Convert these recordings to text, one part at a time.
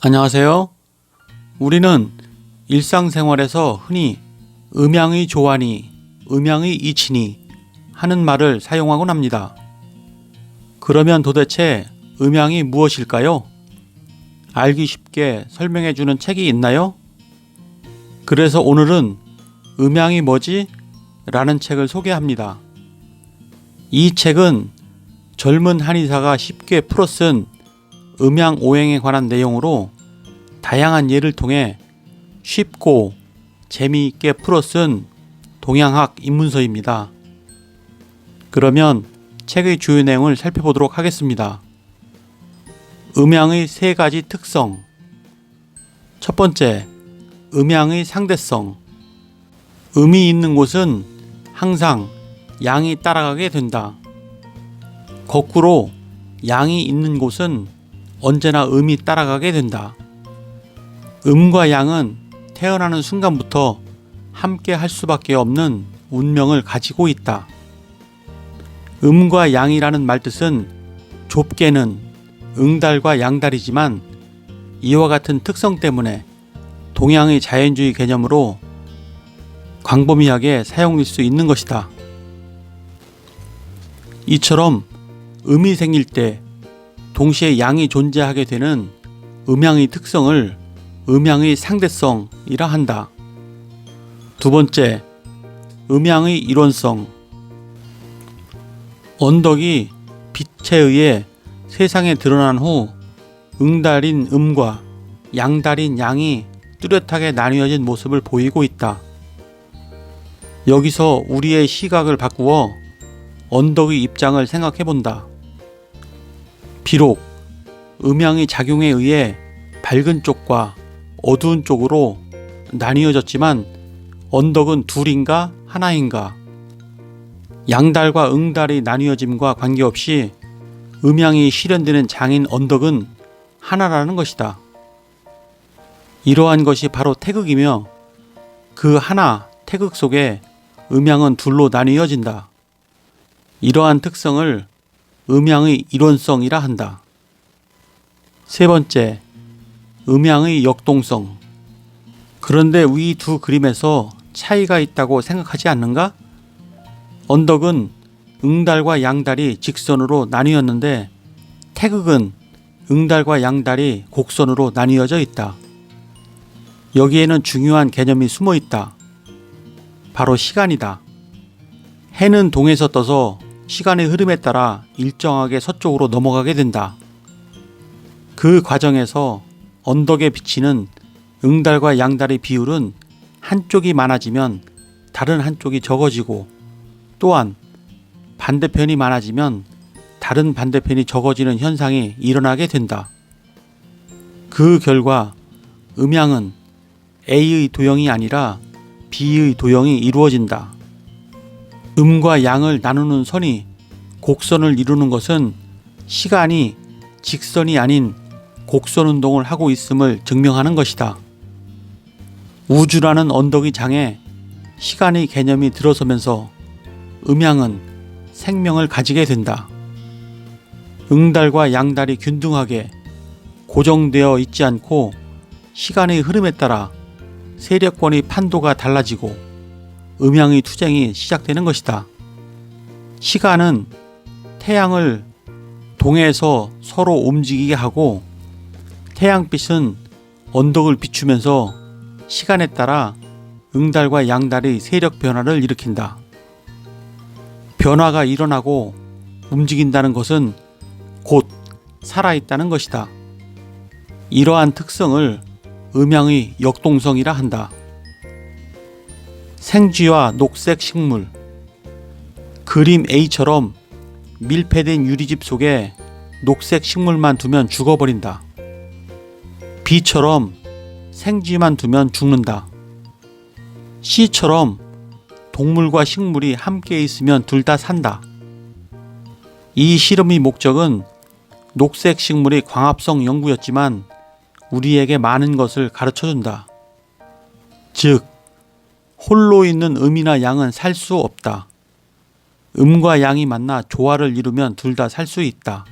안녕하세요. 우리는 일상생활에서 흔히 음양의 조하니, 음양의 이치니 하는 말을 사용하곤 합니다. 그러면 도대체 음양이 무엇일까요? 알기 쉽게 설명해 주는 책이 있나요? 그래서 오늘은 음양이 뭐지? 라는 책을 소개합니다. 이 책은 젊은 한의사가 쉽게 풀어 쓴 음양오행에 관한 내용으로 다양한 예를 통해 쉽고 재미있게 풀어 쓴 동양학 입문서입니다. 그러면 책의 주요 내용을 살펴보도록 하겠습니다. 음양의 세 가지 특성. 첫 번째, 음양의 상대성. 음이 있는 곳은 항상 양이 따라가게 된다. 거꾸로 양이 있는 곳은 언제나 음이 따라가게 된다. 음과 양은 태어나는 순간부터 함께 할 수밖에 없는 운명을 가지고 있다. 음과 양이라는 말뜻은 좁게는 응달과 양달이지만 이와 같은 특성 때문에 동양의 자연주의 개념으로 광범위하게 사용될 수 있는 것이다. 이처럼 음이 생길 때 동시에 양이 존재하게 되는 음양의 특성을 음양의 상대성이라 한다. 두 번째, 음양의 일원성. 언덕이 빛에 의해 세상에 드러난 후 응달인 음과 양달인 양이 뚜렷하게 나뉘어진 모습을 보이고 있다. 여기서 우리의 시각을 바꾸어 언덕의 입장을 생각해 본다. 비록 음양의 작용에 의해 밝은 쪽과 어두운 쪽으로 나뉘어졌지만 언덕은 둘인가 하나인가? 양달과 응달이 나뉘어짐과 관계없이 음양이 실현되는 장인 언덕은 하나라는 것이다. 이러한 것이 바로 태극이며 그 하나 태극 속에 음양은 둘로 나뉘어진다. 이러한 특성을 음양의 일원성이라 한다. 세 번째, 음양의 역동성. 그런데 위 두 그림에서 차이가 있다고 생각하지 않는가? 언덕은 응달과 양달이 직선으로 나뉘었는데 태극은 응달과 양달이 곡선으로 나뉘어져 있다. 여기에는 중요한 개념이 숨어 있다. 바로 시간이다. 해는 동에서 떠서 시간의 흐름에 따라 일정하게 서쪽으로 넘어가게 된다. 그 과정에서 언덕에 비치는 응달과 양달의 비율은 한쪽이 많아지면 다른 한쪽이 적어지고 또한 반대편이 많아지면 다른 반대편이 적어지는 현상이 일어나게 된다. 그 결과 음양은 A의 도형이 아니라 B의 도형이 이루어진다. 음과 양을 나누는 선이 곡선을 이루는 것은 시간이 직선이 아닌 곡선 운동을 하고 있음을 증명하는 것이다. 우주라는 언덕의 장에 시간의 개념이 들어서면서 음양은 생명을 가지게 된다. 응달과 양달이 균등하게 고정되어 있지 않고 시간의 흐름에 따라 세력권의 판도가 달라지고 음양의 투쟁이 시작되는 것이다. 시간은 태양을 동해에서 서로 움직이게 하고 태양빛은 언덕을 비추면서 시간에 따라 응달과 양달의 세력 변화를 일으킨다. 변화가 일어나고 움직인다는 것은 곧 살아있다는 것이다. 이러한 특성을 음양의 역동성이라 한다. 생쥐와 녹색 식물. 그림 A처럼 밀폐된 유리집 속에 녹색 식물만 두면 죽어버린다. B처럼 생쥐만 두면 죽는다. C처럼 동물과 식물이 함께 있으면 둘 다 산다. 이 실험의 목적은 녹색 식물의 광합성 연구였지만 우리에게 많은 것을 가르쳐준다. 즉, 홀로 있는 음이나 양은 살 수 없다. 음과 양이 만나 조화를 이루면 둘 다 살 수 있다.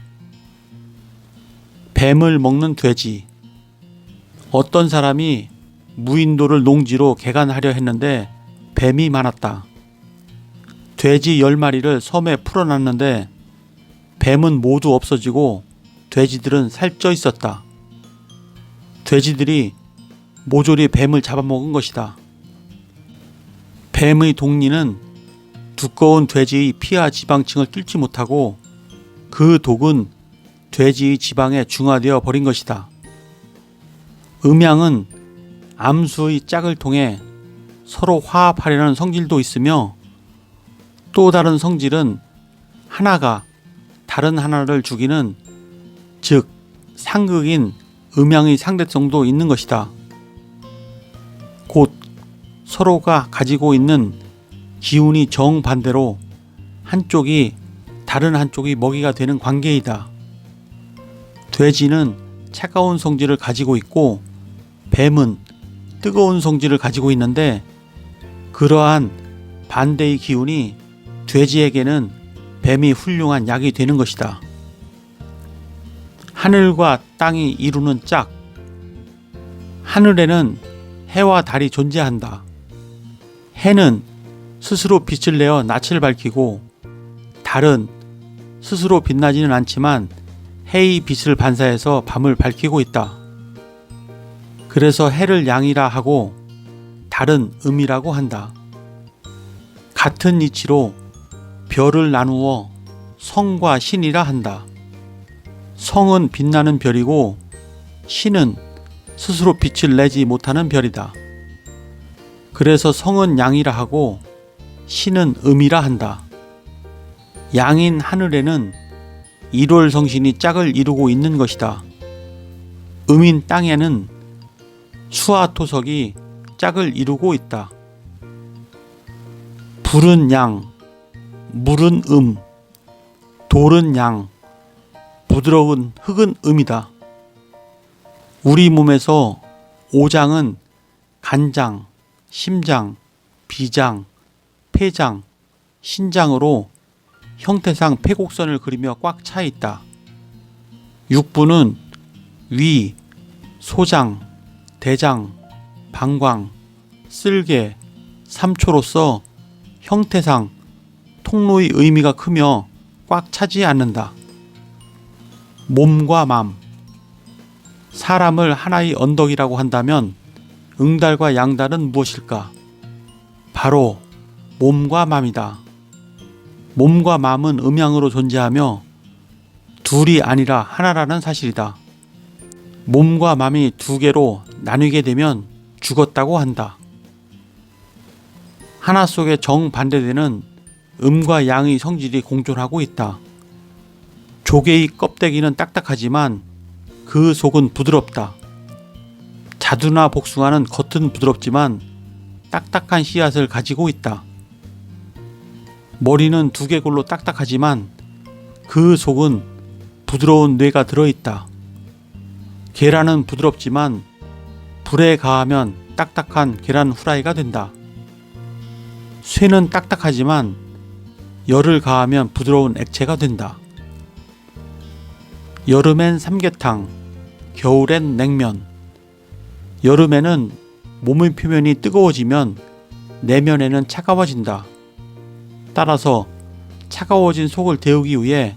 뱀을 먹는 돼지. 어떤 사람이 무인도를 농지로 개간하려 했는데 뱀이 많았다. 돼지 10마리를 섬에 풀어놨는데 뱀은 모두 없어지고 돼지들은 살쪄 있었다. 돼지들이 모조리 뱀을 잡아먹은 것이다. 뱀의 독리는 두꺼운 돼지의 피하 지방층을 뚫지 못하고 그 독은 돼지의 지방에 중화되어 버린 것이다. 음양은 암수의 짝을 통해 서로 화합하려는 성질도 있으며 또 다른 성질은 하나가 다른 하나를 죽이는, 즉 상극인 음양의 상대성도 있는 것이다. 곧 서로가 가지고 있는 기운이 정반대로 한쪽이 다른 한쪽이 먹이가 되는 관계이다. 돼지는 차가운 성질을 가지고 있고 뱀은 뜨거운 성질을 가지고 있는데 그러한 반대의 기운이 돼지에게는 뱀이 훌륭한 약이 되는 것이다. 하늘과 땅이 이루는 짝. 하늘에는 해와 달이 존재한다. 해는 스스로 빛을 내어 낯을 밝히고 달은 스스로 빛나지는 않지만 해의 빛을 반사해서 밤을 밝히고 있다. 그래서 해를 양이라 하고 달은 음이라고 한다. 같은 이치로 별을 나누어 성과 신이라 한다. 성은 빛나는 별이고 신은 스스로 빛을 내지 못하는 별이다. 그래서 성은 양이라 하고 신은 음이라 한다. 양인 하늘에는 일월성신이 짝을 이루고 있는 것이다. 음인 땅에는 수화토석이 짝을 이루고 있다. 불은 양, 물은 음, 돌은 양, 부드러운 흙은 음이다. 우리 몸에서 오장은 간장, 심장, 비장, 폐장, 신장으로 형태상 폐곡선을 그리며 꽉 차 있다. 육부는 위, 소장, 대장, 방광, 쓸개, 삼초로서 형태상 통로의 의미가 크며 꽉 차지 않는다. 몸과 맘. 사람을 하나의 언덕이라고 한다면 응달과 양달은 무엇일까? 바로 몸과 맘이다. 몸과 맘은 음양으로 존재하며 둘이 아니라 하나라는 사실이다. 몸과 맘이 두 개로 나뉘게 되면 죽었다고 한다. 하나 속에 정반대되는 음과 양의 성질이 공존하고 있다. 조개의 껍데기는 딱딱하지만 그 속은 부드럽다. 자두나 복숭아는 겉은 부드럽지만 딱딱한 씨앗을 가지고 있다. 머리는 두개골로 딱딱하지만 그 속은 부드러운 뇌가 들어있다. 계란은 부드럽지만 불에 가하면 딱딱한 계란 후라이가 된다. 쇠는 딱딱하지만 열을 가하면 부드러운 액체가 된다. 여름엔 삼계탕, 겨울엔 냉면. 여름에는 몸의 표면이 뜨거워지면 내면에는 차가워진다. 따라서 차가워진 속을 데우기 위해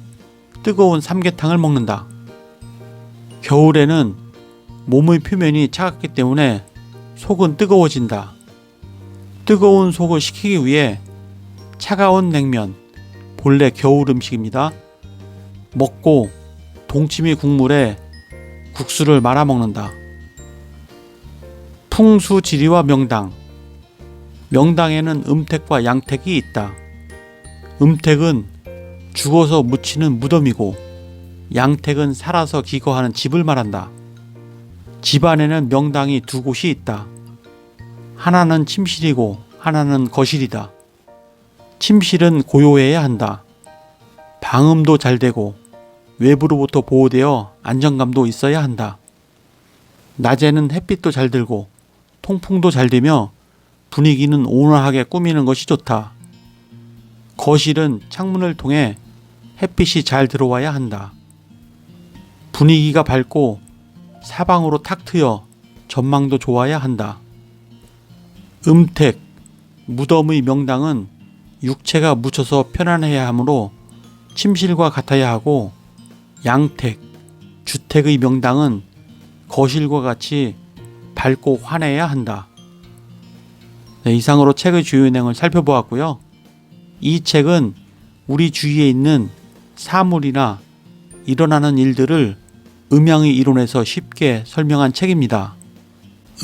뜨거운 삼계탕을 먹는다. 겨울에는 몸의 표면이 차갑기 때문에 속은 뜨거워진다. 뜨거운 속을 식히기 위해 차가운 냉면, 본래 겨울 음식입니다. 먹고 동치미 국물에 국수를 말아 먹는다. 풍수지리와 명당. 명당에는 음택과 양택이 있다. 음택은 죽어서 묻히는 무덤이고 양택은 살아서 기거하는 집을 말한다. 집안에는 명당이 두 곳이 있다. 하나는 침실이고 하나는 거실이다. 침실은 고요해야 한다. 방음도 잘 되고 외부로부터 보호되어 안정감도 있어야 한다. 낮에는 햇빛도 잘 들고 통풍도 잘 되며 분위기는 온화하게 꾸미는 것이 좋다. 거실은 창문을 통해 햇빛이 잘 들어와야 한다. 분위기가 밝고 사방으로 탁 트여 전망도 좋아야 한다. 음택, 무덤의 명당은 육체가 묻혀서 편안해야 하므로 침실과 같아야 하고, 양택, 주택의 명당은 거실과 같이 밝고 환해야 한다. 네, 이상으로 책의 주요 내용을 살펴보았고요. 이 책은 우리 주위에 있는 사물이나 일어나는 일들을 음양의 이론에서 쉽게 설명한 책입니다.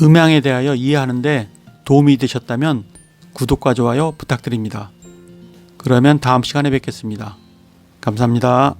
음양에 대하여 이해하는데 도움이 되셨다면 구독과 좋아요 부탁드립니다. 그러면 다음 시간에 뵙겠습니다. 감사합니다.